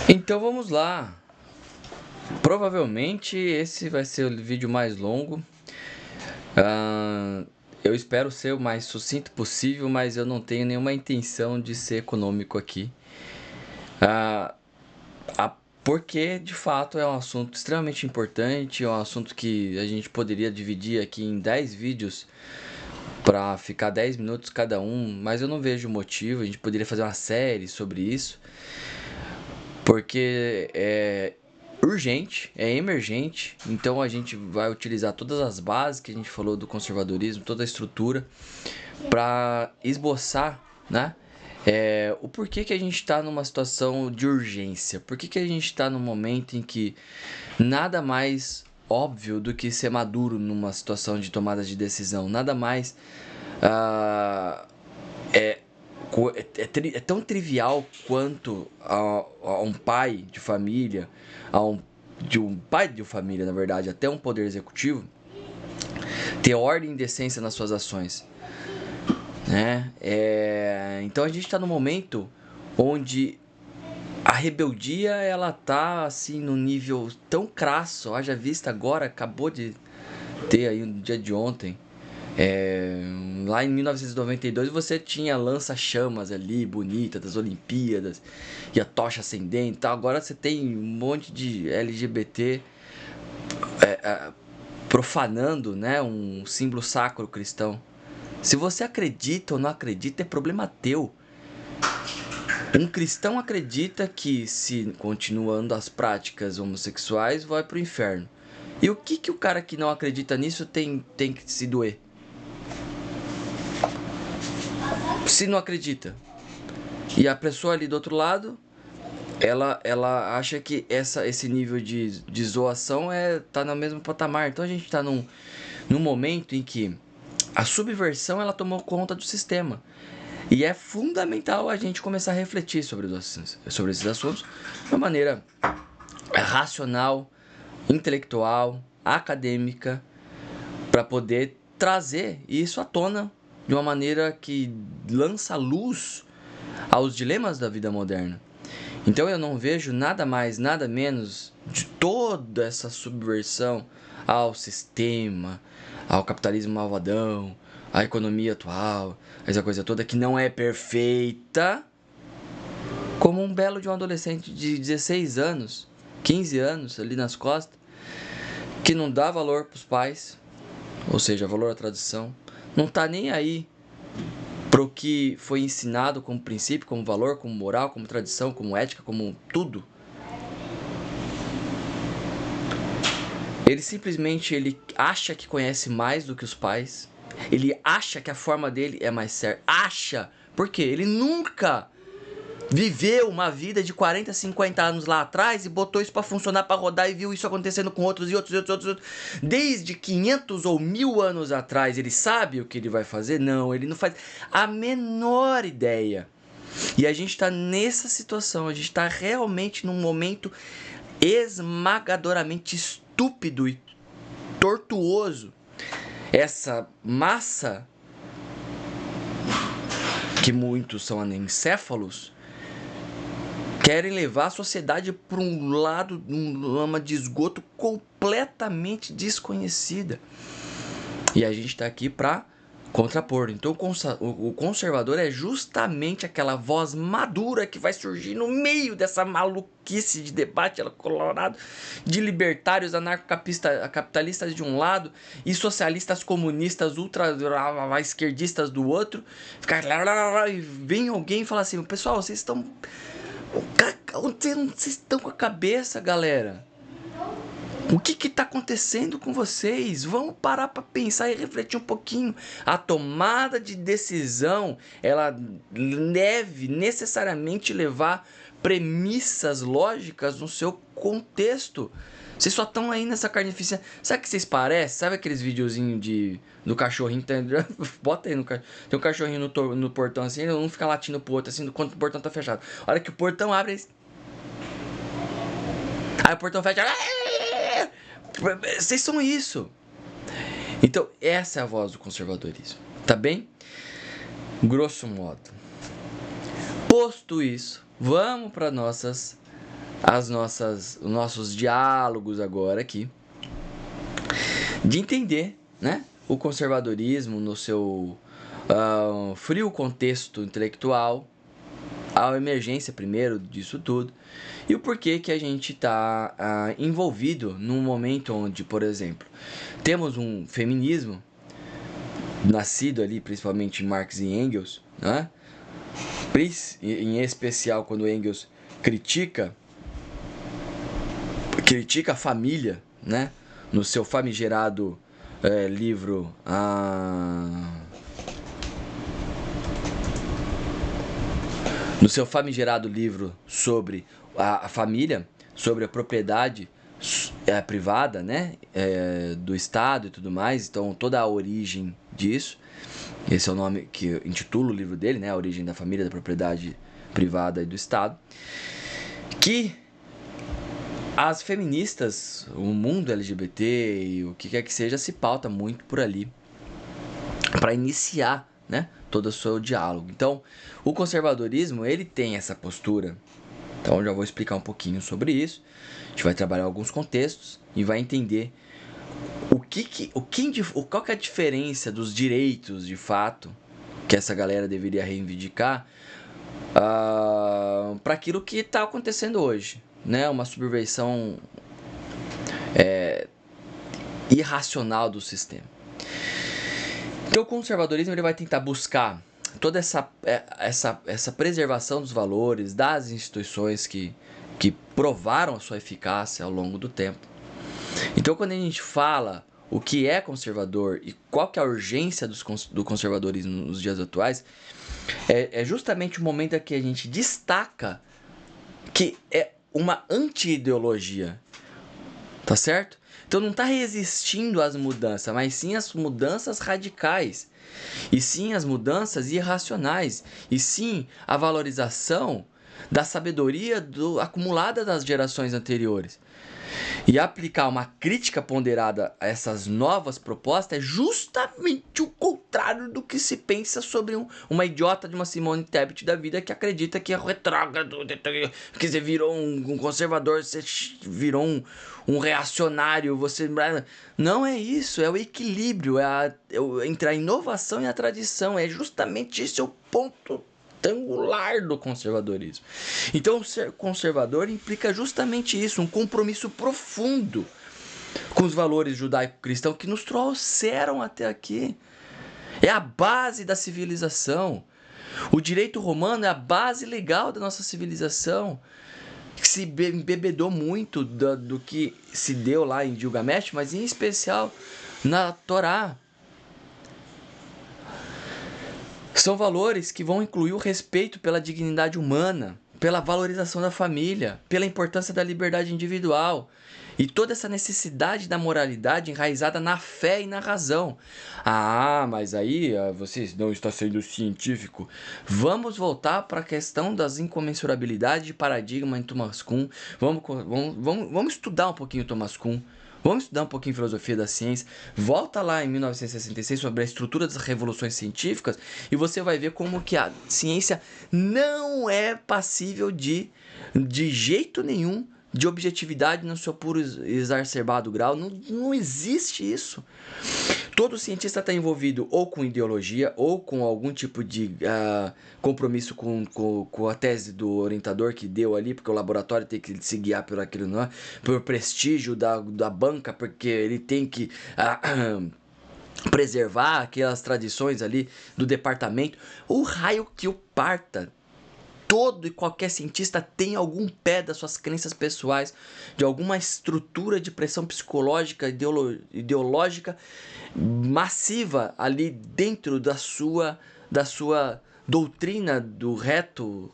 Então vamos lá. Provavelmente esse vai ser o vídeo mais longo. Eu espero ser o mais sucinto possível, mas eu não tenho nenhuma intenção de ser econômico aqui. Ah, Porque de fato é um assunto extremamente importante, é um assunto que a gente poderia dividir aqui em 10 vídeos para ficar 10 minutos cada um, mas eu não vejo motivo. A gente poderia fazer uma série sobre isso, porque é urgente, é emergente. Então a gente vai utilizar todas as bases que a gente falou do conservadorismo, toda a estrutura, para esboçar, né? O porquê que a gente está numa situação de urgência, por que a gente está num momento em que nada mais óbvio do que ser maduro numa situação de tomada de decisão, nada mais ah, é, é tão trivial quanto a um pai de família, de um pai de família, na verdade, até um poder executivo, ter ordem e decência nas suas ações, né? Então a gente está num momento onde a rebeldia ela tá assim no nível tão crasso, haja vista agora, acabou de ter aí no dia de ontem. Lá em 1992 você tinha lança-chamas ali, bonita, das Olimpíadas, e a tocha acendendo e tal. Agora você tem um monte de LGBT profanando, né, um símbolo sacro cristão. Se você acredita ou não acredita, é problema teu. Um cristão acredita que se continuando as práticas homossexuais vai pro inferno. E o que o cara que não acredita nisso tem que se doer? Se não acredita. E a pessoa ali do outro lado, ela acha que esse nível de zoação tá no mesmo patamar. Então a gente tá num momento em que a subversão ela tomou conta do sistema. E é fundamental a gente começar a refletir sobre esses assuntos de uma maneira racional, intelectual, acadêmica, para poder trazer isso à tona de uma maneira que lança luz aos dilemas da vida moderna. Então eu não vejo nada mais, nada menos de toda essa subversão ao sistema, ao capitalismo malvadão, à economia atual, essa coisa toda que não é perfeita, como um belo de um adolescente de 16 anos, 15 anos ali nas costas, que não dá valor para os pais, ou seja, valor à tradição, não tá nem aí pro que foi ensinado como princípio, como valor, como moral, como tradição, como ética, como tudo. Ele simplesmente ele acha que conhece mais do que os pais. Ele acha que a forma dele é mais certa. Acha! Por quê? Ele nunca viveu uma vida de 40, 50 anos lá atrás e botou isso para funcionar, para rodar e viu isso acontecendo com outros e outros. Desde 500 ou 1000 anos atrás, ele sabe o que ele vai fazer? Não, ele não faz a menor ideia. E a gente está nessa situação, a gente está realmente num momento esmagadoramente estúpido e tortuoso. Essa massa, que muitos são anencéfalos, querem levar a sociedade para um lado, um lama de esgoto completamente desconhecida. E a gente está aqui para contrapor. Então o conservador é justamente aquela voz madura que vai surgir no meio dessa maluquice de debate colorado de libertários anarcocapitalistas de um lado e socialistas comunistas ultra esquerdistas do outro. E vem alguém e fala assim: pessoal, vocês estão com a cabeça, galera? O que está acontecendo com vocês? Vamos parar para pensar e refletir um pouquinho. A tomada de decisão, ela deve necessariamente levar premissas lógicas no seu contexto. Vocês só estão aí nessa carnificina. Sabe o que vocês parecem? Sabe aqueles videozinhos do cachorrinho? Bota aí no cachorro. Tem um cachorrinho no portão assim, ele não fica latindo pro outro assim, quando o portão tá fechado. A hora que o portão abre, aí o portão fecha. Vocês são isso. Então, essa é a voz do conservadorismo. Tá bem? Grosso modo. Posto isso, vamos para nossas os nossos diálogos agora aqui, de entender, né, o conservadorismo no seu frio contexto intelectual, a emergência primeiro disso tudo, e o porquê que a gente está envolvido num momento onde, por exemplo, temos um feminismo nascido ali principalmente em Marx e Engels, né? Em especial quando Engels critica a família, né? No seu famigerado livro no seu famigerado livro sobre a família, sobre a propriedade privada, né, do Estado e tudo mais, então toda a origem disso, esse é o nome que intitula o livro dele, né, a origem da família, da propriedade privada e do Estado, que as feministas, o mundo LGBT e o que quer que seja, se pauta muito por ali para iniciar, né, todo o seu diálogo. Então, o conservadorismo, ele tem essa postura. Então, eu já vou explicar um pouquinho sobre isso. A gente vai trabalhar alguns contextos e vai entender qual que é a diferença dos direitos, de fato, que essa galera deveria reivindicar para aquilo que está acontecendo hoje, né? Uma subversão irracional do sistema. Então, o conservadorismo ele vai tentar buscar toda essa preservação dos valores, das instituições que provaram a sua eficácia ao longo do tempo. Então, quando a gente fala o que é conservador e qual que é a urgência do conservadorismo nos dias atuais, é justamente o momento em que a gente destaca que é uma anti-ideologia, tá certo? Então não está resistindo às mudanças, mas sim às mudanças radicais, e sim às mudanças irracionais, e sim a valorização da sabedoria acumulada das gerações anteriores. E aplicar uma crítica ponderada a essas novas propostas é justamente o contrário do que se pensa sobre uma idiota de uma Simone Tebet da vida que acredita que é retrógrado, que você virou um conservador, você virou um reacionário, você... Não é isso, é o equilíbrio, entre a inovação e a tradição, é justamente esse o ponto angular do conservadorismo. Então, ser conservador implica justamente isso, um compromisso profundo com os valores judaico-cristãos que nos trouxeram até aqui. É a base da civilização. O direito romano é a base legal da nossa civilização, que se embebedou muito do que se deu lá em Gilgamesh, mas em especial na Torá. São valores que vão incluir o respeito pela dignidade humana, pela valorização da família, pela importância da liberdade individual e toda essa necessidade da moralidade enraizada na fé e na razão. Mas aí você não está sendo científico. Vamos voltar para a questão das incomensurabilidades de paradigma em Thomas Kuhn. Vamos estudar um pouquinho Thomas Kuhn. Vamos estudar um pouquinho filosofia da ciência. Volta lá em 1966 sobre a estrutura das revoluções científicas e você vai ver como que a ciência não é passível de jeito nenhum de objetividade no seu puro exacerbado grau. Não existe isso. Todo cientista está envolvido ou com ideologia ou com algum tipo de compromisso com a tese do orientador que deu ali, porque o laboratório tem que se guiar por aquilo, não é? Por prestígio da banca, porque ele tem que preservar aquelas tradições ali do departamento. O raio que o parta. Todo e qualquer cientista tem algum pé das suas crenças pessoais, de alguma estrutura de pressão psicológica, ideológica massiva ali dentro da sua doutrina do reto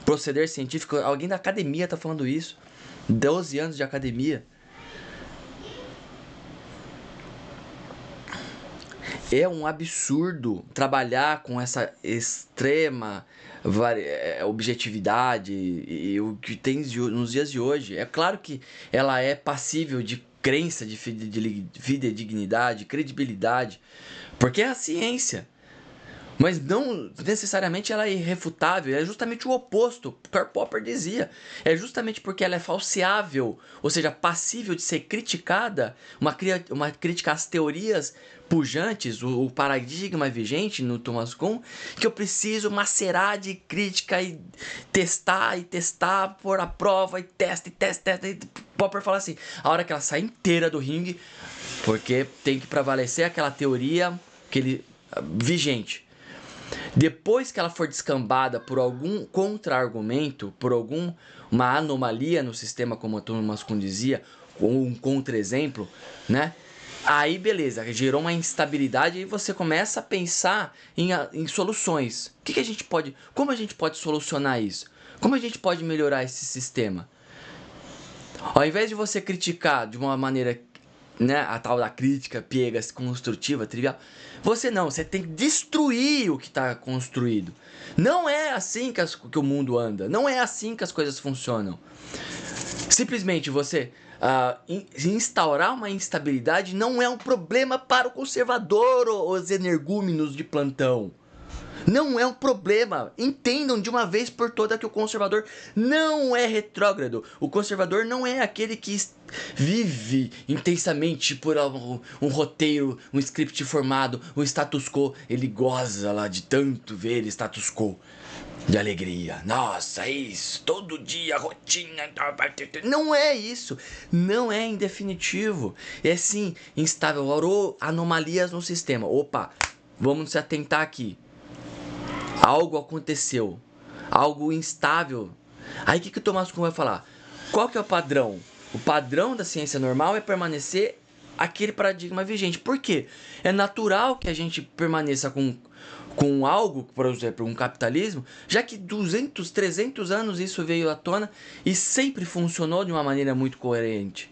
proceder científico. Alguém da academia está falando isso. 12 anos de academia. É um absurdo trabalhar com essa extrema objetividade e o que tem nos dias de hoje. É claro que ela é passível de crença, de fidedignidade, credibilidade, porque é a ciência. Mas não necessariamente ela é irrefutável, é justamente o oposto. Karl Popper dizia, é justamente porque ela é falseável, ou seja, passível de ser criticada, uma crítica às teorias pujantes, o paradigma vigente no Thomas Kuhn, que eu preciso macerar de crítica e testar, pôr a prova e testa. E Popper fala assim, a hora que ela sai inteira do ringue, porque tem que prevalecer aquela teoria vigente. Depois que ela for descambada por algum contra-argumento, por alguma anomalia no sistema, como o Thomas Kuhn dizia, ou um contra-exemplo, né? Aí beleza, gerou uma instabilidade e você começa a pensar em soluções. Como a gente pode solucionar isso? Como a gente pode melhorar esse sistema? Ao invés de você criticar de uma maneira, né, a tal da crítica piegas, construtiva, trivial, você tem que destruir o que está construído. Não é assim que o mundo anda, não é assim que as coisas funcionam. Simplesmente você instaurar uma instabilidade não é um problema para o conservador ou os energúmenos de plantão. Não é um problema. Entendam de uma vez por todas que o conservador não é retrógrado. O conservador não é aquele que vive intensamente por um roteiro, um script formado, um status quo. Ele goza lá de tanto ver status quo. De alegria. Nossa, isso. Todo dia, rotina. Não é isso. Não é em definitivo. É sim instável. Orou anomalias no sistema. Opa, vamos se atentar aqui. Algo aconteceu. Algo instável. Aí o que o Thomas Kuhn vai falar? Qual que é o padrão? O padrão da ciência normal é permanecer aquele paradigma vigente. Por quê? É natural que a gente permaneça com algo, por exemplo, um capitalismo, já que 200, 300 anos isso veio à tona e sempre funcionou de uma maneira muito coerente.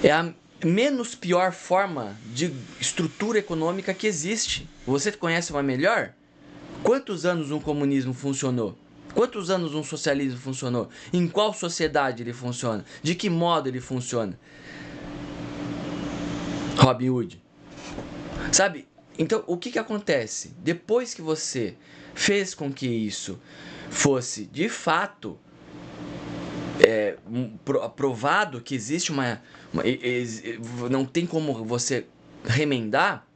É a menos pior forma de estrutura econômica que existe. Você conhece uma melhor? Quantos anos um comunismo funcionou? Quantos anos um socialismo funcionou? Em qual sociedade ele funciona? De que modo ele funciona? Robin Hood. Sabe? Então, o que acontece? Depois que você fez com que isso fosse, de fato, provado que existe não tem como você remendar,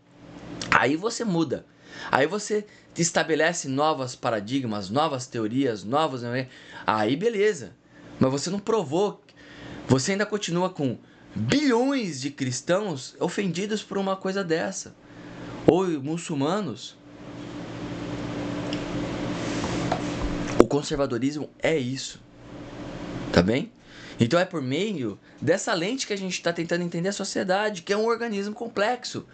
aí você muda. Aí você estabelece novos paradigmas, novas teorias, aí beleza. Mas você não provou. Você ainda continua com bilhões de cristãos ofendidos por uma coisa dessa. Ou muçulmanos. O conservadorismo é isso. Tá bem? Então é por meio dessa lente que a gente está tentando entender a sociedade, que é um organismo complexo.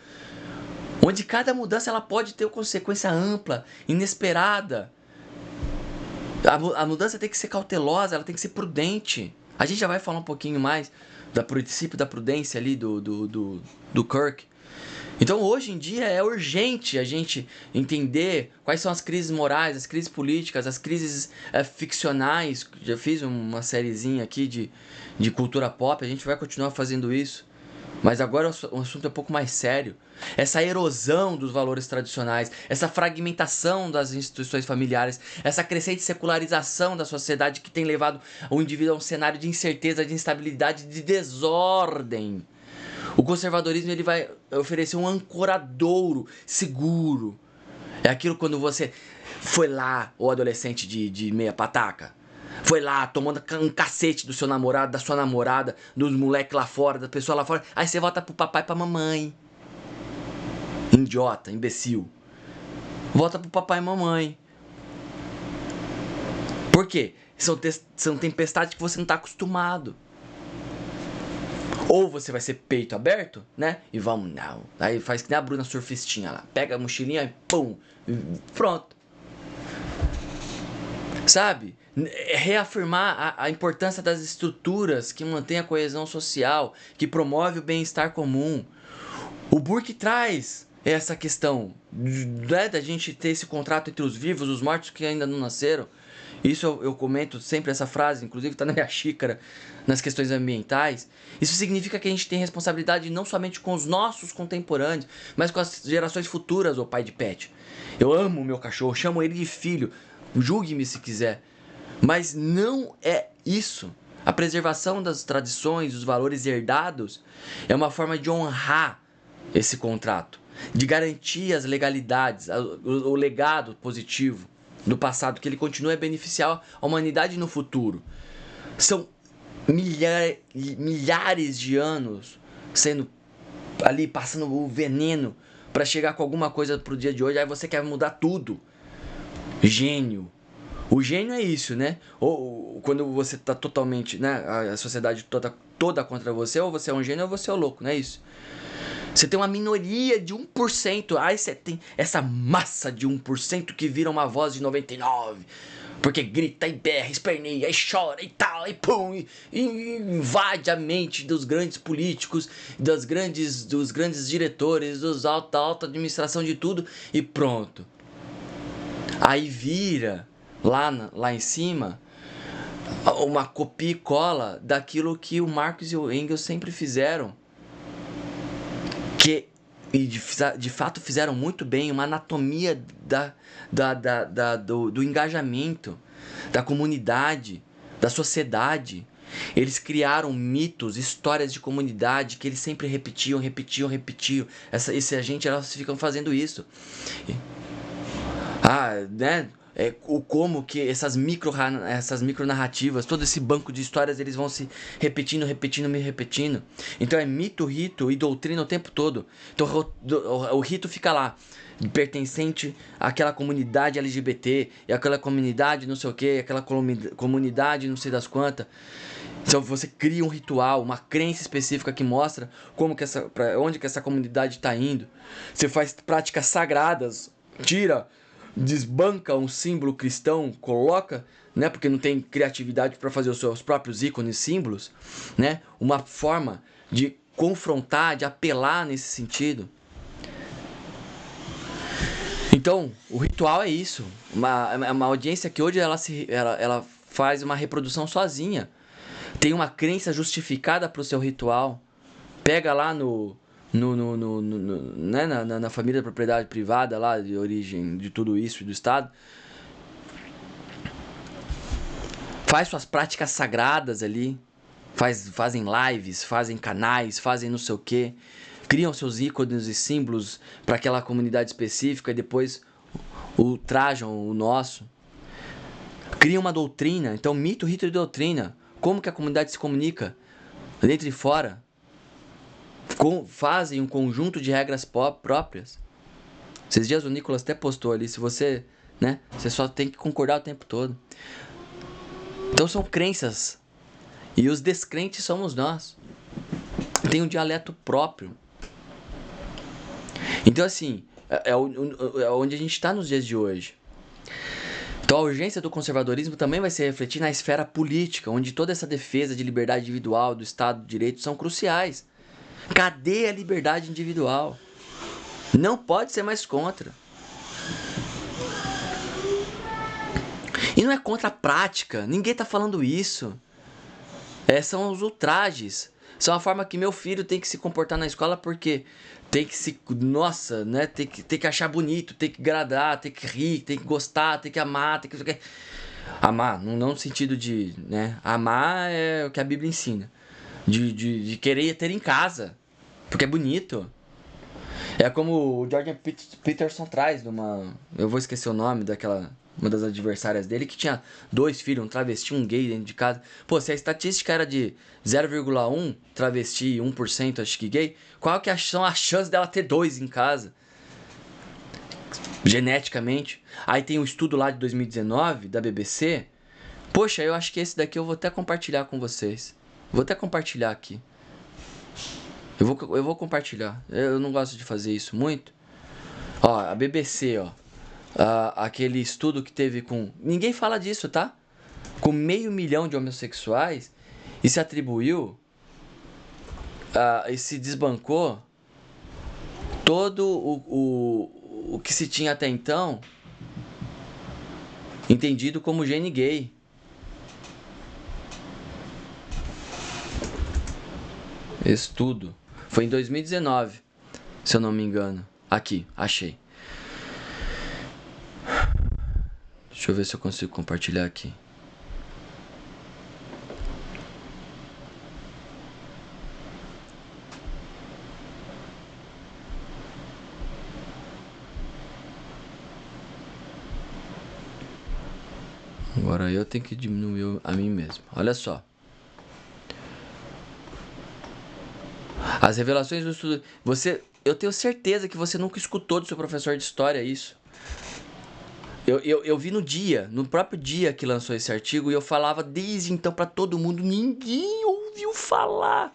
Onde cada mudança ela pode ter uma consequência ampla, inesperada. A mudança tem que ser cautelosa, ela tem que ser prudente. A gente já vai falar um pouquinho mais do princípio da prudência ali do Kirk. Então hoje em dia é urgente a gente entender quais são as crises morais, as crises políticas, as crises ficcionais. Já fiz uma sériezinha aqui de cultura pop, a gente vai continuar fazendo isso. Mas agora o assunto é um pouco mais sério. Essa erosão dos valores tradicionais, essa fragmentação das instituições familiares, essa crescente secularização da sociedade que tem levado o indivíduo a um cenário de incerteza, de instabilidade, de desordem. O conservadorismo ele vai oferecer um ancoradouro seguro. É aquilo quando você foi lá, o adolescente de meia pataca. Foi lá, tomando um cacete do seu namorado, da sua namorada, dos moleques lá fora, da pessoa lá fora. Aí você volta pro papai e pra mamãe. Idiota, imbecil. Volta pro papai e mamãe. Por quê? São tempestades que você não tá acostumado. Ou você vai ser peito aberto, né? E vamos, não. Aí faz que nem a Bruna surfistinha lá. Pega a mochilinha e pum. Pronto. Sabe? Reafirmar a importância das estruturas que mantêm a coesão social, que promove o bem-estar comum. O Burke traz essa questão, né, da gente ter esse contrato entre os vivos, os mortos que ainda não nasceram. Isso eu comento sempre essa frase, inclusive está na minha xícara nas questões ambientais. Isso significa que a gente tem responsabilidade não somente com os nossos contemporâneos, mas com as gerações futuras, ô pai de pet. Eu amo o meu cachorro, chamo ele de filho, julgue-me se quiser. Mas não é isso. A preservação das tradições, dos valores herdados, é uma forma de honrar esse contrato, de garantir as legalidades, o legado positivo do passado, que ele continue a beneficiar a humanidade no futuro. São milhares de anos sendo ali, passando o veneno para chegar com alguma coisa pro dia de hoje. Aí você quer mudar tudo. Gênio. O gênio é isso, né? Ou quando você tá totalmente, né? A sociedade toda contra você, ou você é um gênio ou você é um louco, não é isso? Você tem uma minoria de 1%. Aí você tem essa massa de 1% que vira uma voz de 99%. Porque grita e berra, esperneia, e chora e tal, e pum, e invade a mente dos grandes políticos, dos grandes diretores, da alta administração de tudo, e pronto. Aí vira, lá em cima, uma copia e cola daquilo que o Marx e o Engels sempre fizeram. E de fato fizeram muito bem, uma anatomia do engajamento, da comunidade, da sociedade. Eles criaram mitos, histórias de comunidade que eles sempre repetiam. Esse agente, elas ficam fazendo isso. Né? Como que essas micronarrativas, todo esse banco de histórias, eles vão se repetindo. Então é mito, rito e doutrina o tempo todo. Então o rito fica lá, pertencente àquela comunidade LGBT, e aquela comunidade não sei o que, aquela comunidade não sei das quantas. Então você cria um ritual, uma crença específica que mostra para onde que essa comunidade está indo. Você faz práticas sagradas, desbanca um símbolo cristão, coloca, né, porque não tem criatividade para fazer os seus próprios ícones, símbolos, né, uma forma de confrontar, de apelar nesse sentido. Então, o ritual é isso, uma audiência que hoje ela faz uma reprodução sozinha, tem uma crença justificada para o seu ritual, pega lá né, na família da propriedade privada lá, de origem de tudo isso, do Estado, faz suas práticas sagradas ali, fazem lives, fazem canais, fazem não sei o que, criam seus ícones e símbolos para aquela comunidade específica e depois ultrajam o nosso, criam uma doutrina. Então, mito, rito e doutrina, como que a comunidade se comunica dentro e fora, fazem um conjunto de regras próprias. Esses dias o Nicolas até postou ali, se você, né, você só tem que concordar o tempo todo. Então são crenças, e os descrentes somos nós. Tem um dialeto próprio. Então assim, é onde a gente está nos dias de hoje. Então a urgência do conservadorismo também vai se refletir na esfera política, onde toda essa defesa de liberdade individual, do Estado de Direito são cruciais. Cadê a liberdade individual? Não pode ser mais contra. E não é contra a prática, ninguém tá falando isso. São os ultrajes. São a forma que meu filho tem que se comportar na escola, porque tem que se... Nossa, né? Tem que achar bonito, tem que agradar, tem que rir, tem que gostar, tem que amar, tem que... Amar, não no sentido de... né? Amar é o que a Bíblia ensina. De querer ter em casa, porque é bonito. É como o Jordan Peterson traz numa... Eu vou esquecer o nome daquela... Uma das adversárias dele, que tinha 2 filhos, um travesti e um gay dentro de casa. Pô, se a estatística era de 0,1 travesti e 1% acho que gay, qual que são as chances dela ter 2 em casa? Geneticamente. Aí tem um estudo lá de 2019, da BBC. Poxa, eu acho que esse daqui eu vou até compartilhar com vocês. Vou até compartilhar aqui. Eu vou compartilhar. Eu não gosto de fazer isso muito. Ó, a BBC, ó. Aquele estudo que teve com... Ninguém fala disso, tá? Com 500 mil de homossexuais. E se atribuiu... e se desbancou todo o que se tinha até então entendido como gene gay. Estudo. Foi em 2019, se eu não me engano. Aqui, achei. Deixa eu ver se eu consigo compartilhar aqui. Agora eu tenho que diminuir a mim mesmo. Olha só. As revelações do estudo. Eu tenho certeza que você nunca escutou do seu professor de história isso. Eu vi no próprio dia que lançou esse artigo, e eu falava desde então para todo mundo, ninguém ouviu falar.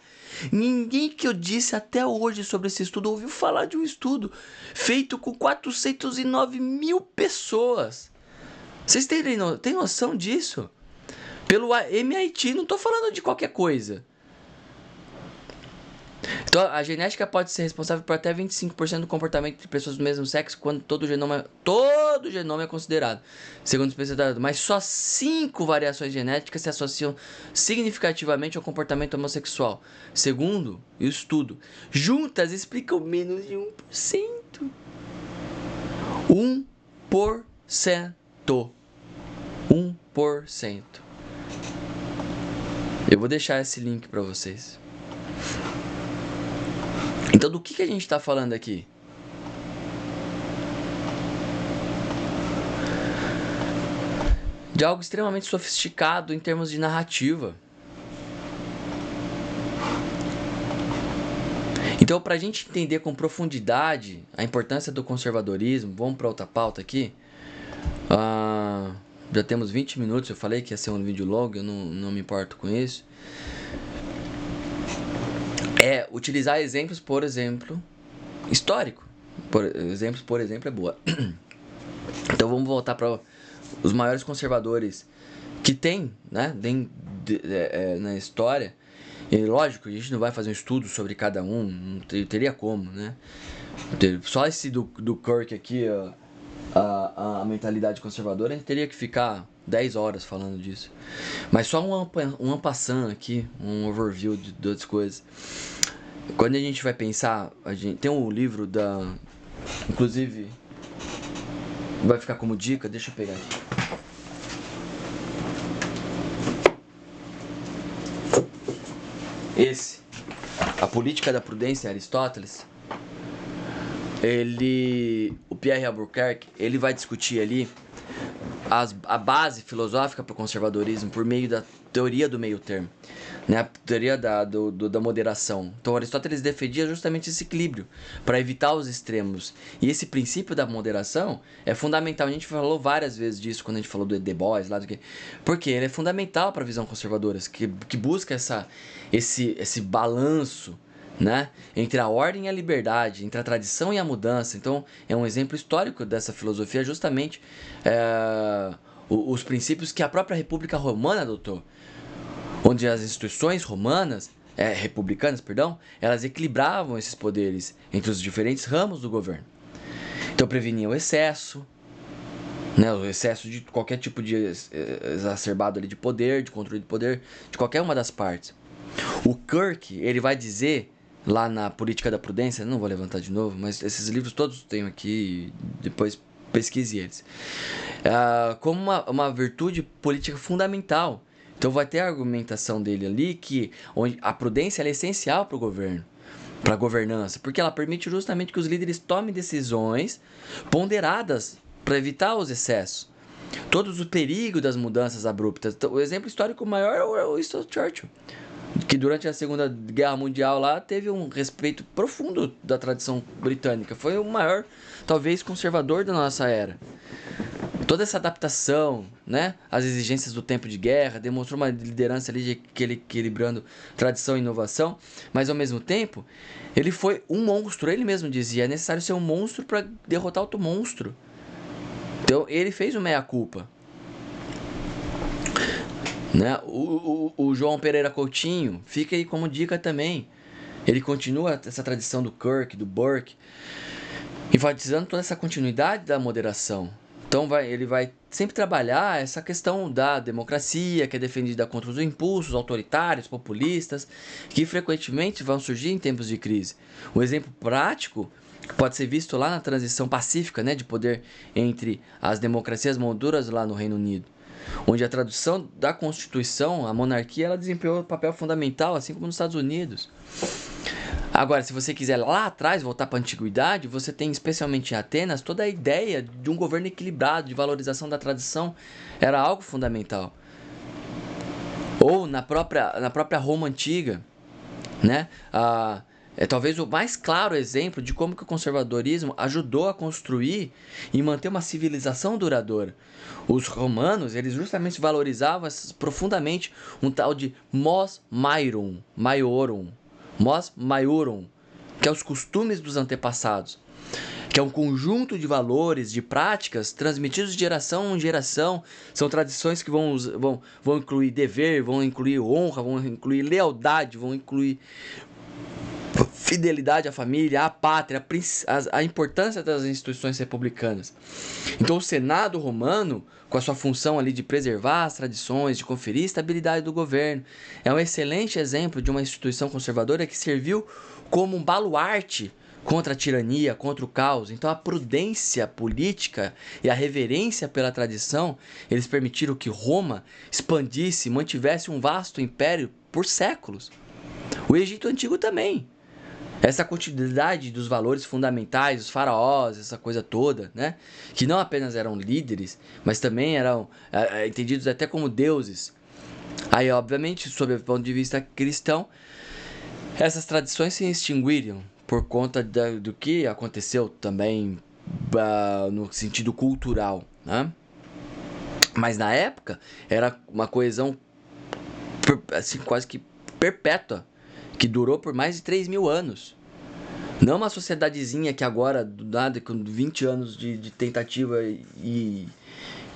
Ninguém que eu disse até hoje sobre esse estudo ouviu falar de um estudo feito com 409 mil pessoas. Vocês têm noção disso? Pelo MIT, não estou falando de qualquer coisa. Então, a genética pode ser responsável por até 25% do comportamento de pessoas do mesmo sexo quando todo o genoma é considerado, segundo os pesquisadores. Mas só 5 variações genéticas se associam significativamente ao comportamento homossexual, segundo o estudo. Juntas explicam menos de 1%. 1%. 1%. Eu vou deixar esse link para vocês. Então, do que a gente está falando aqui? De algo extremamente sofisticado em termos de narrativa. Então, para a gente entender com profundidade a importância do conservadorismo, vamos para outra pauta aqui. Já temos 20 minutos, eu falei que ia ser um vídeo longo, eu não me importo com isso. É utilizar exemplos, por exemplo, histórico. Exemplos, por exemplo, é boa. Então vamos voltar para os maiores conservadores que tem, né, na história. E lógico, a gente não vai fazer um estudo sobre cada um, não teria como, né? Só esse do Kirk aqui, a mentalidade conservadora, a gente teria que ficar 10 horas falando disso. Mas só um passant aqui, um overview de outras coisas. Quando a gente vai pensar, tem um livro inclusive, vai ficar como dica, deixa eu pegar aqui. Esse, A Política da Prudência, Aristóteles. O Pierre Albuquerque, ele vai discutir ali a base filosófica para o conservadorismo por meio da teoria do meio termo, né? A teoria da moderação. Então Aristóteles defendia justamente esse equilíbrio para evitar os extremos, e esse princípio da moderação é fundamental. A gente falou várias vezes disso quando a gente falou do The Boys lá, porque ele é fundamental para a visão conservadora, que busca esse balanço, né, entre a ordem e a liberdade, entre a tradição e a mudança. Então é um exemplo histórico dessa filosofia, justamente os princípios que a própria República Romana adotou, onde as instituições republicanas, elas equilibravam esses poderes entre os diferentes ramos do governo. Então preveniam o excesso, né, o excesso de qualquer tipo de exacerbado ali de poder, de controle de poder, de qualquer uma das partes. O Kirk, ele vai dizer lá na Política da Prudência, não vou levantar de novo, mas esses livros todos tenho aqui, depois pesquise eles, como uma virtude política fundamental. Então vai ter a argumentação dele ali que onde a prudência é essencial para o governo, para a governança, porque ela permite justamente que os líderes tomem decisões ponderadas para evitar os excessos, todos os perigos das mudanças abruptas. Então, o exemplo histórico maior é o Winston Churchill, que durante a Segunda Guerra Mundial lá teve um respeito profundo da tradição britânica. Foi o maior, talvez, conservador da nossa era. Toda essa adaptação, né, às exigências do tempo de guerra, demonstrou uma liderança ali equilibrando tradição e inovação, mas ao mesmo tempo, ele foi um monstro. Ele mesmo dizia, é necessário ser um monstro para derrotar outro monstro. Então ele fez o meia-culpa. Né? O João Pereira Coutinho, fica aí como dica também. Ele continua essa tradição do Kirk, do Burke, enfatizando toda essa continuidade da moderação. Então ele vai sempre trabalhar essa questão da democracia, que é defendida contra os impulsos autoritários, populistas, que frequentemente vão surgir em tempos de crise. Um exemplo prático pode ser visto lá na transição pacífica, né, de poder entre as democracias molduras lá no Reino Unido, onde a tradução da Constituição, a monarquia, ela desempenhou um papel fundamental, assim como nos Estados Unidos. Agora, se você quiser lá atrás, voltar para a antiguidade, você tem, especialmente em Atenas, toda a ideia de um governo equilibrado, de valorização da tradição, era algo fundamental. Ou na própria Roma antiga, né? É talvez o mais claro exemplo de como que o conservadorismo ajudou a construir e manter uma civilização duradoura. Os romanos, eles justamente valorizavam profundamente um tal de mos maiorum, que é os costumes dos antepassados, que é um conjunto de valores, de práticas transmitidos de geração em geração. São tradições que vão incluir dever, vão incluir honra, vão incluir lealdade, vão incluir fidelidade à família, à pátria, a importância das instituições republicanas. Então o Senado romano, com a sua função ali de preservar as tradições, de conferir estabilidade do governo, é um excelente exemplo de uma instituição conservadora que serviu como um baluarte contra a tirania, contra o caos. Então a prudência política e a reverência pela tradição, eles permitiram que Roma expandisse, mantivesse um vasto império por séculos. O Egito Antigo também. Essa continuidade dos valores fundamentais, os faraós, essa coisa toda, né? Que não apenas eram líderes, mas também eram entendidos até como deuses. Aí, obviamente, sob o ponto de vista cristão, essas tradições se extinguiram por conta do que aconteceu também no sentido cultural, né? Mas na época era uma coesão assim, quase que perpétua, que durou por mais de 3.000 anos. Não uma sociedadezinha que agora, do nada, com 20 anos de tentativa e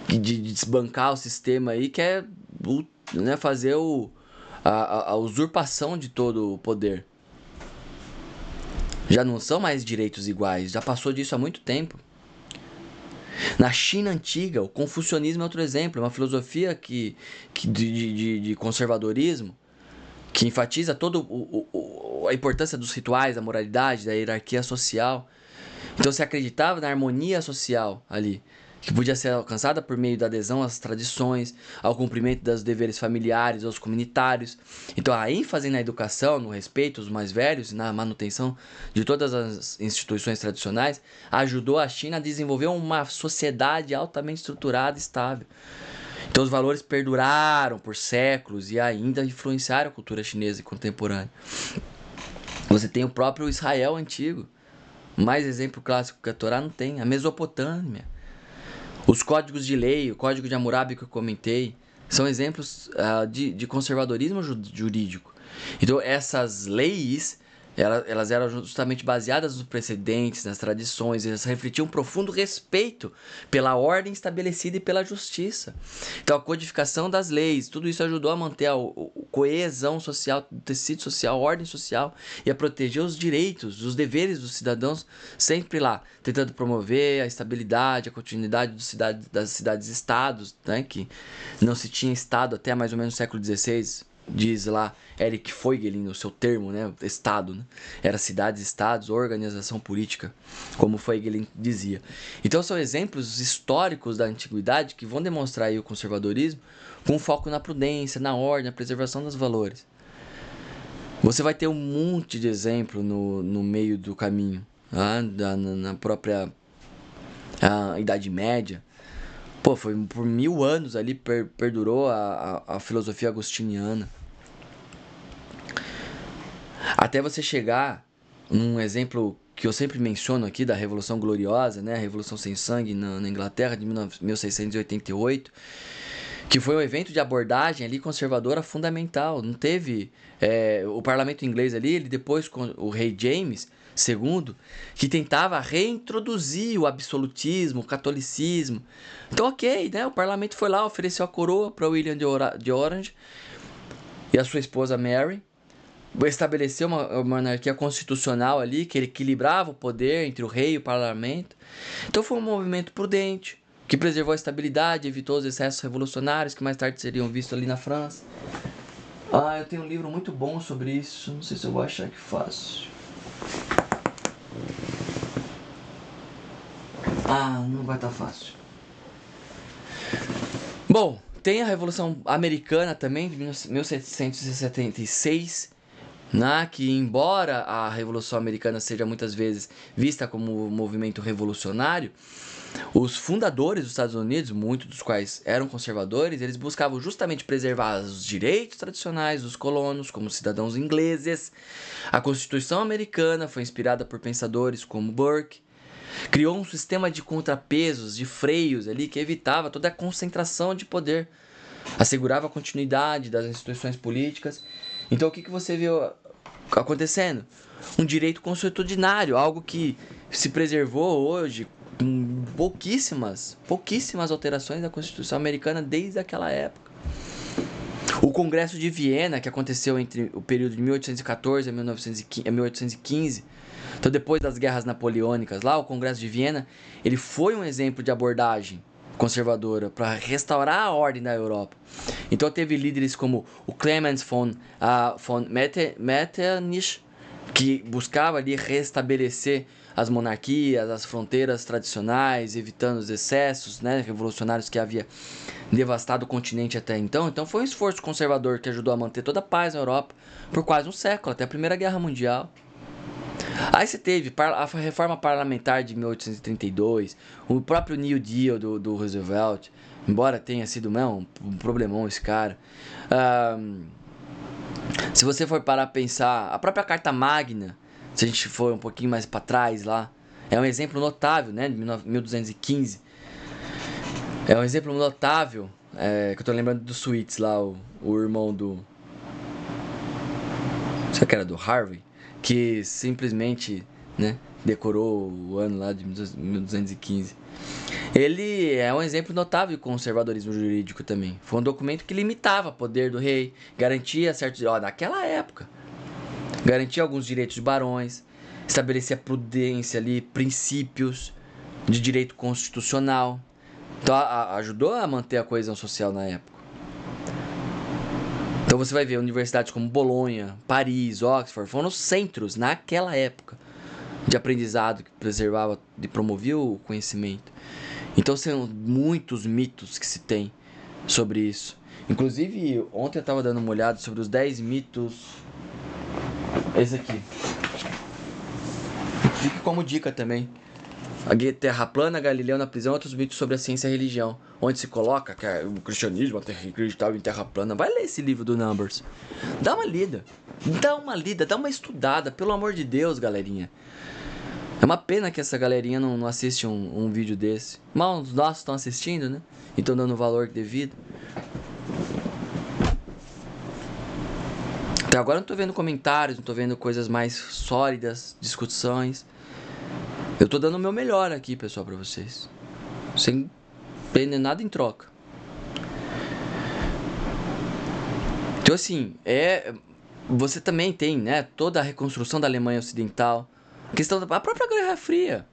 de desbancar o sistema aí, quer, né, fazer a usurpação de todo o poder. Já não são mais direitos iguais, já passou disso há muito tempo. Na China antiga, o confucionismo é outro exemplo, é uma filosofia de conservadorismo que enfatiza toda a importância dos rituais, da moralidade, da hierarquia social. Então se acreditava na harmonia social ali, que podia ser alcançada por meio da adesão às tradições, ao cumprimento dos deveres familiares, aos comunitários. Então a ênfase na educação, no respeito aos mais velhos e na manutenção de todas as instituições tradicionais ajudou a China a desenvolver uma sociedade altamente estruturada e estável. Então os valores perduraram por séculos e ainda influenciaram a cultura chinesa contemporânea. Você tem o próprio Israel antigo. Mais exemplo clássico que a Torá não tem. A Mesopotâmia. Os códigos de lei, o código de Hammurabi que eu comentei, são exemplos de conservadorismo jurídico. Então essas leis, elas eram justamente baseadas nos precedentes, nas tradições, elas refletiam um profundo respeito pela ordem estabelecida e pela justiça. Então a codificação das leis, tudo isso ajudou a manter a coesão social, o tecido social, a ordem social e a proteger os direitos, os deveres dos cidadãos, sempre lá, tentando promover a estabilidade, a continuidade das cidades-estados, né, que não se tinha estado até mais ou menos o século XVI, diz lá Eric Voegelin no seu termo, né, estado, né? Era cidades, estados, organização política, como Voegelin dizia. Então são exemplos históricos da antiguidade que vão demonstrar aí o conservadorismo com foco na prudência, na ordem, na preservação dos valores. Você vai ter um monte de exemplo no meio do caminho, na própria Idade Média. Pô, foi por 1000 anos ali perdurou a filosofia agostiniana. Até você chegar num exemplo que eu sempre menciono aqui da Revolução Gloriosa, né? A Revolução Sem Sangue na Inglaterra de 1688, que foi um evento de abordagem ali conservadora fundamental. Não teve o parlamento inglês ali, ele depois com o rei James II, que tentava reintroduzir o absolutismo, o catolicismo. Então, ok, né? O parlamento foi lá, ofereceu a coroa para William de Orange e a sua esposa Mary. Estabeleceu uma monarquia constitucional ali, que ele equilibrava o poder entre o rei e o parlamento. Então foi um movimento prudente, que preservou a estabilidade, evitou os excessos revolucionários que mais tarde seriam vistos ali na França. Eu tenho um livro muito bom sobre isso, não sei se eu vou achar aqui fácil. Não vai estar fácil. Bom, tem a Revolução Americana também, de 1776, né, que embora a Revolução Americana seja muitas vezes vista como um movimento revolucionário, os fundadores dos Estados Unidos, muitos dos quais eram conservadores, eles buscavam justamente preservar os direitos tradicionais dos colonos como cidadãos ingleses. A Constituição Americana foi inspirada por pensadores como Burke. Criou um sistema de contrapesos, de freios ali, que evitava toda a concentração de poder, assegurava a continuidade das instituições políticas. Então o que você viu acontecendo? Um direito consuetudinário, algo que se preservou hoje com pouquíssimas alterações da Constituição Americana desde aquela época. O Congresso de Viena, que aconteceu entre o período de 1814 a 1815, então depois das guerras napoleônicas lá, o Congresso de Viena, ele foi um exemplo de abordagem conservadora para restaurar a ordem na Europa. Então teve líderes como o Clemens von Metternich, que buscava ali restabelecer as monarquias, as fronteiras tradicionais, evitando os excessos, né, revolucionários que havia devastado o continente até então. Então foi um esforço conservador que ajudou a manter toda a paz na Europa por quase um século, até a Primeira Guerra Mundial. Aí você teve a reforma parlamentar de 1832, o próprio New Deal do Roosevelt, embora tenha sido um problemão esse cara. Se você for parar a pensar, a própria Carta Magna, se a gente for um pouquinho mais para trás lá, é um exemplo notável, né, de 1215. É um exemplo notável, que eu tô lembrando do Sweets lá, o irmão do... Será que era do Harvey? Que simplesmente, né, decorou o ano lá de 1215. Ele é um exemplo notável de conservadorismo jurídico também. Foi um documento que limitava o poder do rei, garantia certos... naquela época, garantia alguns direitos de barões, estabelecia prudência ali, princípios de direito constitucional. Então ajudou a manter a coesão social na época. Então você vai ver universidades como Bolonha, Paris, Oxford, foram centros naquela época de aprendizado que preservava e promovia o conhecimento. Então são muitos mitos que se tem sobre isso. Inclusive, ontem eu estava dando uma olhada sobre os 10 mitos. Esse aqui. Fica como dica também. A Terra plana, Galileu na prisão, outros mitos sobre a ciência e a religião. Onde se coloca que o cristianismo acreditava em Terra plana. Vai ler esse livro do Numbers. Dá uma lida, dá uma estudada, pelo amor de Deus, galerinha. É uma pena que essa galerinha não assiste um vídeo desse. Mas os nossos estão assistindo, né? E estão dando o valor devido. Até agora eu não tô vendo comentários, não tô vendo coisas mais sólidas, discussões. Eu tô dando o meu melhor aqui, pessoal, pra vocês. Sem prender nada em troca. Então, assim, você também tem, né, toda a reconstrução da Alemanha Ocidental. A questão da própria Guerra Fria.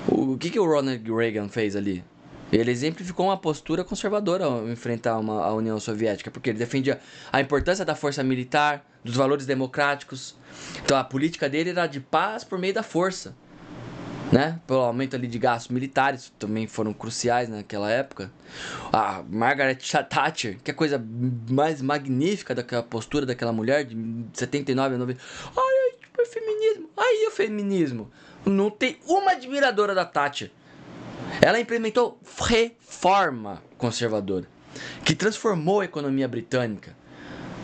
O que o Ronald Reagan fez ali? Ele exemplificou uma postura conservadora ao enfrentar a União Soviética, porque ele defendia a importância da força militar, dos valores democráticos. Então a política dele era de paz por meio da força, né? Pelo aumento ali de gastos militares, também foram cruciais naquela época. A Margaret Thatcher, que é a coisa mais magnífica daquela postura daquela mulher, de 79 a 90. Ai, tipo, é feminismo. Aí o feminismo. Não tem uma admiradora da Thatcher. Ela implementou reforma conservadora, que transformou a economia britânica.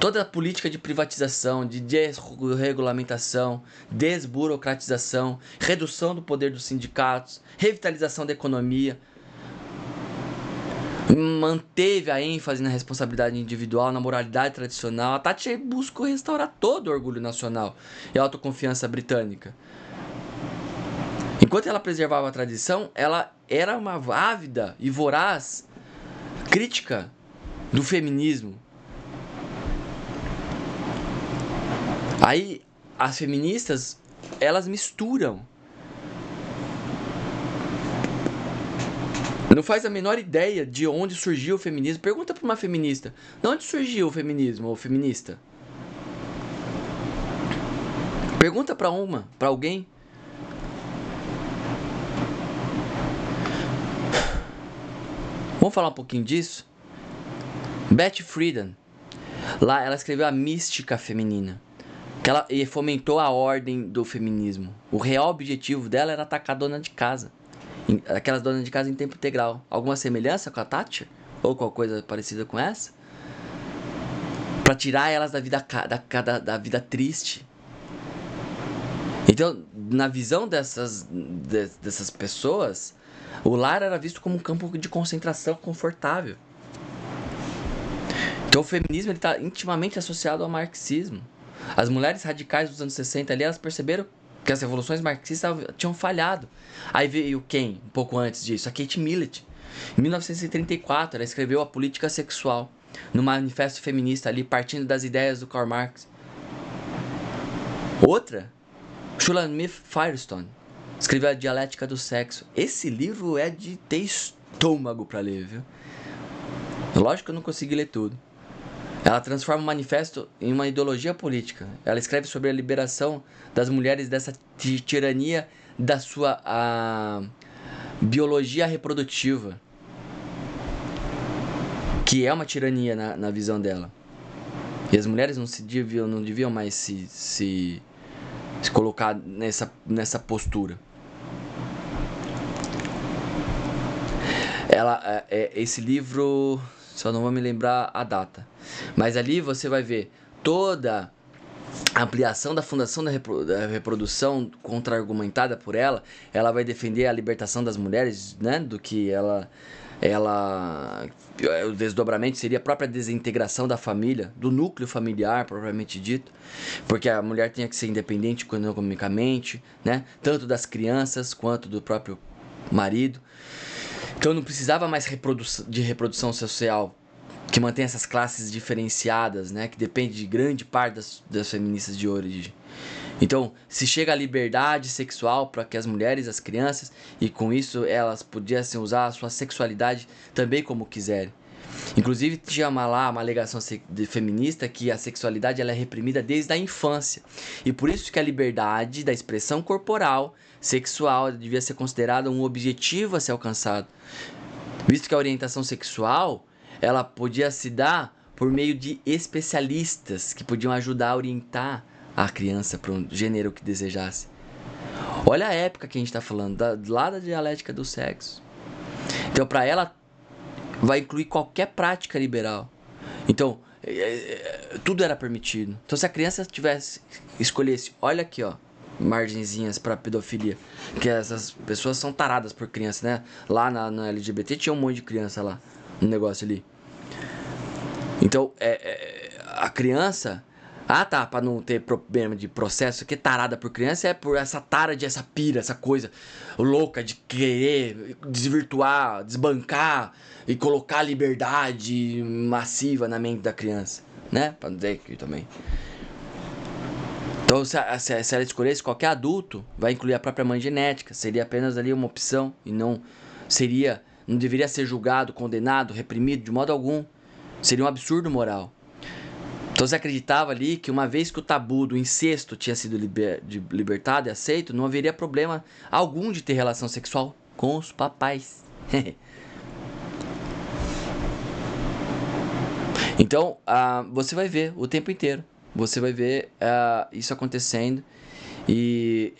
Toda a política de privatização, de desregulamentação, desburocratização, redução do poder dos sindicatos, revitalização da economia, manteve a ênfase na responsabilidade individual, na moralidade tradicional. A Thatcher buscou restaurar todo o orgulho nacional e a autoconfiança britânica. Enquanto ela preservava a tradição, ela era uma ávida e voraz crítica do feminismo. Aí as feministas, elas misturam não faz a menor ideia de onde surgiu o feminismo. Pergunta para uma feminista: de onde surgiu o feminismo ou feminista? Pergunta para alguém. Vamos falar um pouquinho disso? Betty Friedan, lá ela escreveu a mística feminina, que ela fomentou a ordem do feminismo. O real objetivo dela era atacar a dona de casa, aquelas donas de casa em tempo integral. Alguma semelhança com a Thatcher? Ou com coisa parecida com essa? Para tirar elas da vida triste. Então, na visão dessas pessoas, o lar era visto como um campo de concentração confortável. Então o feminismo está intimamente associado ao marxismo. As mulheres radicais dos anos 60 ali, elas perceberam que as revoluções marxistas tinham falhado. Aí veio quem, um pouco antes disso? A Kate Millett. Em 1934, ela escreveu A Política Sexual, no Manifesto Feminista ali, partindo das ideias do Karl Marx. Outra, Shulamith Firestone, escreveu A Dialética do Sexo. Esse livro é de ter estômago para ler, viu? Lógico que eu não consegui ler tudo. Ela transforma o manifesto em uma ideologia política. Ela escreve sobre a liberação das mulheres dessa tirania da sua biologia reprodutiva, que é uma tirania na visão dela. E as mulheres não deviam mais se colocar nessa postura. Esse livro, só não vou me lembrar a data, mas ali você vai ver toda a ampliação da fundação da reprodução contra-argumentada por ela. Ela vai defender a libertação das mulheres, né, do que o desdobramento seria a própria desintegração da família, do núcleo familiar propriamente dito, porque a mulher tinha que ser independente economicamente, né, tanto das crianças quanto do próprio marido. Então não precisava mais de reprodução social que mantém essas classes diferenciadas, né, que depende de grande parte das feministas de origem. Então, se chega à liberdade sexual para que as mulheres, as crianças, e com isso elas pudessem usar a sua sexualidade também como quiserem. Inclusive tinha uma alegação feminista que a sexualidade ela é reprimida desde a infância. E por isso que a liberdade da expressão corporal sexual devia ser considerada um objetivo a ser alcançado. Visto que a orientação sexual ela podia se dar por meio de especialistas que podiam ajudar a orientar a criança para um gênero que desejasse. Olha a época que a gente está falando, lá da dialética do sexo. Então, para ela, vai incluir qualquer prática liberal. Então, tudo era permitido. Então, se a criança escolhesse, olha aqui, ó, margenzinhas para pedofilia, que essas pessoas são taradas por criança, né? Lá na LGBT tinha um monte de criança lá, no negócio ali. Então, a criança... tá, pra não ter problema de processo, que tarada por criança é por essa essa pira, essa coisa louca de querer desvirtuar, desbancar e colocar a liberdade massiva na mente da criança, né? Pra dizer que também. Então, se ela escolhesse qualquer adulto, vai incluir a própria mãe genética, seria apenas ali uma opção e não deveria ser julgado, condenado, reprimido de modo algum. Seria um absurdo moral. Então você acreditava ali que uma vez que o tabu do incesto tinha sido libertado e aceito, não haveria problema algum de ter relação sexual com os papais. Então, você vai ver o tempo inteiro. Você vai ver isso acontecendo. E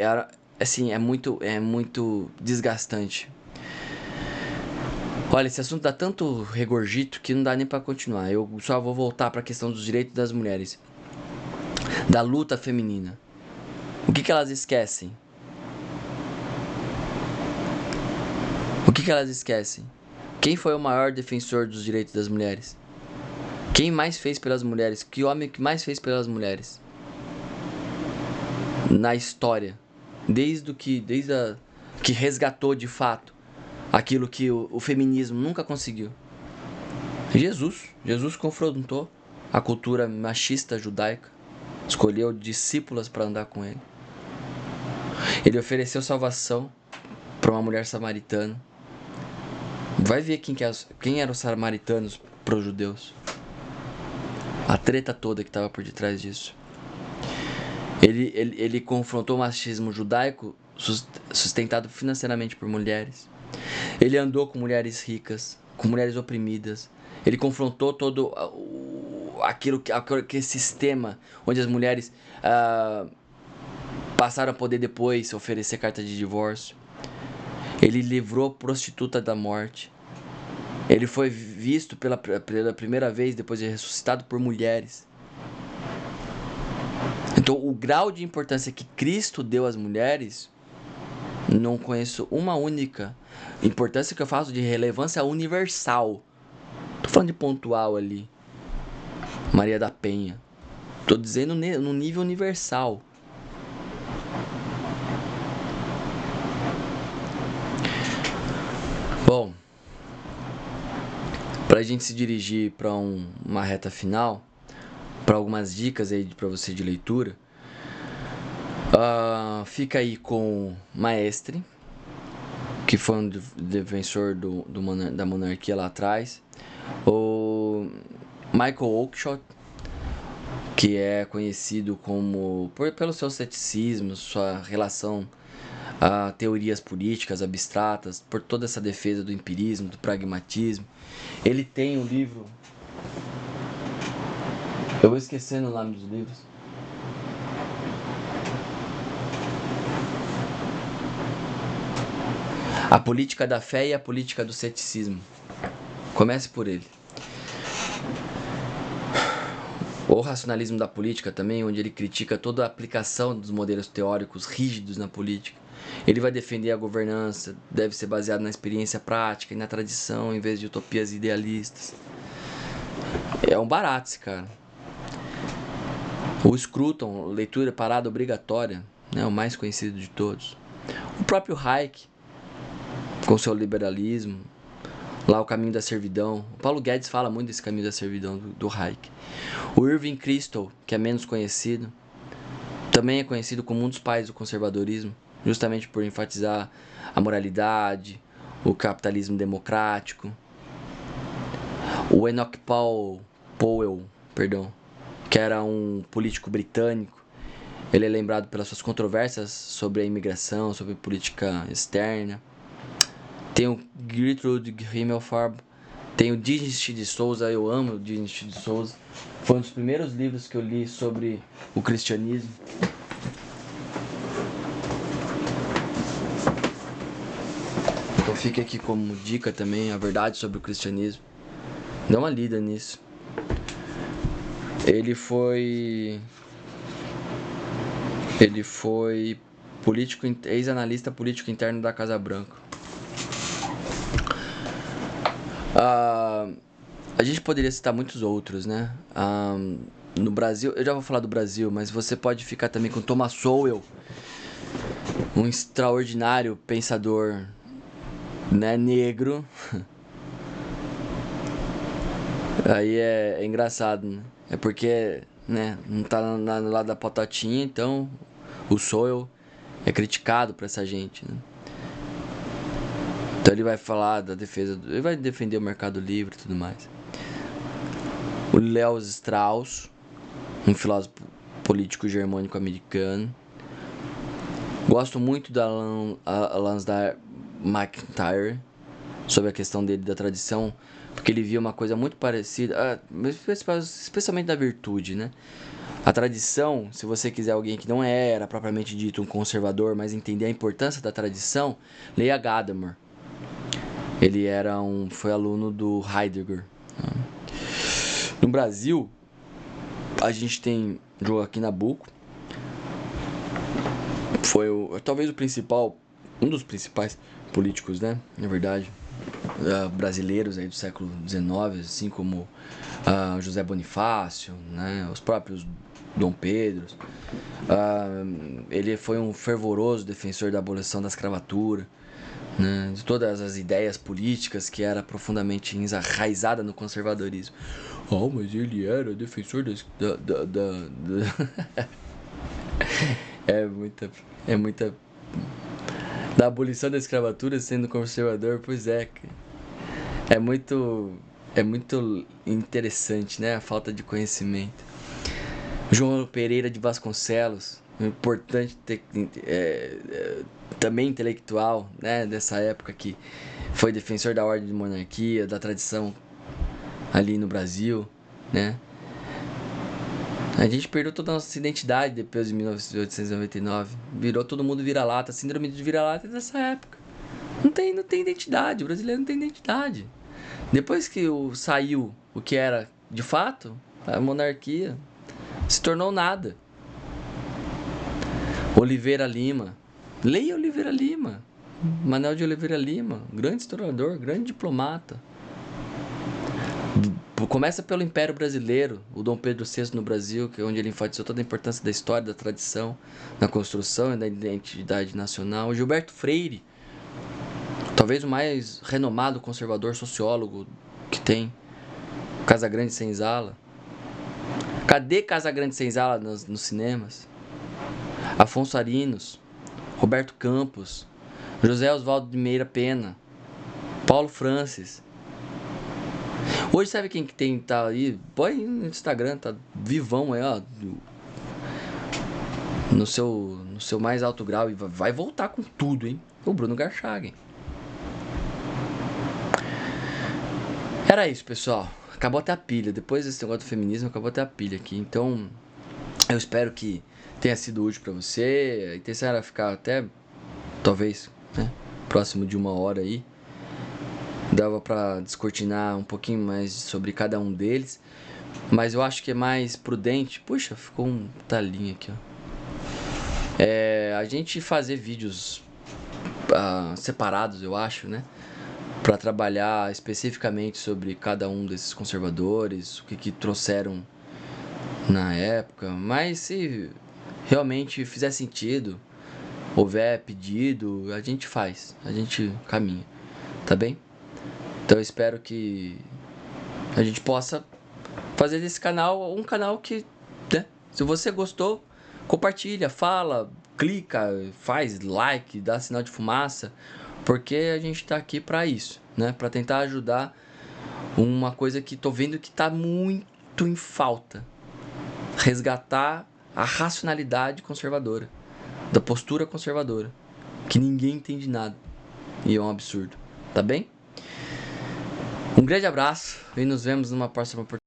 assim, é muito desgastante. Olha, esse assunto dá tanto regurgito que não dá nem para continuar. Eu só vou voltar para a questão dos direitos das mulheres, da luta feminina. O que elas esquecem? O que elas esquecem? Quem foi o maior defensor dos direitos das mulheres? Quem mais fez pelas mulheres? Que homem que mais fez pelas mulheres? Na história. Desde que resgatou de fato aquilo que o feminismo nunca conseguiu. Jesus confrontou a cultura machista judaica, escolheu discípulas para andar com ele. Ele ofereceu salvação para uma mulher samaritana. Vai ver quem eram os samaritanos pros judeus. A treta toda que estava por detrás disso. Ele confrontou o machismo judaico sustentado financeiramente por mulheres. Ele andou com mulheres ricas, com mulheres oprimidas. Ele confrontou todo aquele sistema onde as mulheres passaram a poder depois oferecer carta de divórcio. Ele livrou prostituta da morte. Ele foi visto pela primeira vez depois de ressuscitado por mulheres. Então, o grau de importância que Cristo deu às mulheres, não conheço uma única importância que eu faço de relevância universal. Tô falando de pontual ali. Maria da Penha. Tô dizendo no nível universal. Bom, pra gente se dirigir para uma reta final, para algumas dicas aí para você de leitura, fica aí com Maestre, que foi um defensor da monarquia lá atrás, o Michael Oakeshott, que é conhecido pelo seu ceticismo, sua relação a teorias políticas abstratas, por toda essa defesa do empirismo, do pragmatismo. Ele tem um livro, eu vou esquecendo o nome dos livros. A Política da Fé e a Política do Ceticismo. Comece por ele. O Racionalismo da Política também, onde ele critica toda a aplicação dos modelos teóricos rígidos na política. Ele vai defender a governança, deve ser baseada na experiência prática e na tradição, em vez de utopias idealistas. É um barato esse cara. O Scruton, leitura parada obrigatória, né, o mais conhecido de todos. O próprio Hayek, com seu liberalismo, lá o caminho da servidão. O Paulo Guedes fala muito desse caminho da servidão do Hayek. O Irving Kristol, que é menos conhecido, também é conhecido como um dos pais do conservadorismo, justamente por enfatizar a moralidade, o capitalismo democrático. O Enoch Powell, que era um político britânico, ele é lembrado pelas suas controvérsias sobre a imigração, sobre política externa. Tem o Gertrude Himmelfarb, tem o Dignity de Souza, eu amo o Dignity de Souza. Foi um dos primeiros livros que eu li sobre o cristianismo. Então fica aqui como dica também, a verdade sobre o cristianismo. Dá uma lida nisso. Ele foi ex-analista político interno da Casa Branca. A gente poderia citar muitos outros, né? No Brasil, eu já vou falar do Brasil, mas você pode ficar também com Thomas Sowell, um extraordinário pensador, né, negro. Aí é engraçado, né? É porque, né, não tá no lado da patotinha, então o Sowell é criticado por essa gente, né? Então ele vai falar da defesa, ele vai defender o mercado livre e tudo mais. O Leo Strauss, um filósofo político germânico americano. Gosto muito da Alasdair MacIntyre, sobre a questão dele da tradição, porque ele via uma coisa muito parecida, especialmente da virtude, né? A tradição, se você quiser alguém que não era propriamente dito um conservador, mas entender a importância da tradição, leia Gadamer. Ele foi aluno do Heidegger. No Brasil, a gente tem Joaquim Nabuco. Foi talvez um dos principais políticos, né? Na verdade, brasileiros aí do século XIX, assim como José Bonifácio, né? Os próprios Dom Pedro. Ele foi um fervoroso defensor da abolição da escravatura, né? De todas as ideias políticas que era profundamente enraizada no conservadorismo. Mas ele era defensor é muita da abolição da escravatura sendo conservador, pois é. É muito interessante, né? A falta de conhecimento. João Pereira de Vasconcelos, um importante também intelectual, né? Dessa época que foi defensor da ordem de monarquia, da tradição ali no Brasil, né? A gente perdeu toda a nossa identidade depois de 1899. Virou todo mundo vira-lata. A síndrome de vira-lata é dessa época. Não tem identidade. O brasileiro não tem identidade. Depois que saiu o que era de fato, a monarquia se tornou nada. Oliveira Lima. Leia Oliveira Lima. Manuel de Oliveira Lima. Grande historiador, grande diplomata. Começa pelo Império Brasileiro, o Dom Pedro VI no Brasil, que é onde ele enfatizou toda a importância da história, da tradição, da construção e da identidade nacional. Gilberto Freire, talvez o mais renomado conservador sociólogo que tem. Casagrande Senzala. Cadê Casagrande Senzala nos cinemas? Afonso Arinos, Roberto Campos, José Oswaldo de Meira Pena, Paulo Francis. Hoje sabe quem que tá aí? Põe no Instagram, tá vivão aí, ó. No seu mais alto grau e vai voltar com tudo, hein? O Bruno Garchagen. Era isso, pessoal. Acabou até a pilha. Depois desse negócio do feminismo, acabou até a pilha aqui. Então, eu espero que tenha sido útil pra você. A intenção era ficar até, talvez, né, próximo de 1 hora aí. Dava pra descortinar um pouquinho mais sobre cada um deles. Mas eu acho que é mais prudente. Puxa, ficou um talinho aqui, ó. A gente fazer vídeos separados, eu acho, né? Pra trabalhar especificamente sobre cada um desses conservadores, o que trouxeram na época. Mas se realmente fizer sentido, houver pedido, a gente faz, a gente caminha, tá bem? Então eu espero que a gente possa fazer desse canal um canal que, né, se você gostou, compartilha, fala, clica, faz like, dá sinal de fumaça, porque a gente tá aqui pra isso, né? Pra tentar ajudar uma coisa que tô vendo que tá muito em falta. Resgatar a racionalidade conservadora, da postura conservadora, que ninguém entende nada e é um absurdo, tá bem? Um grande abraço e nos vemos numa próxima oportunidade.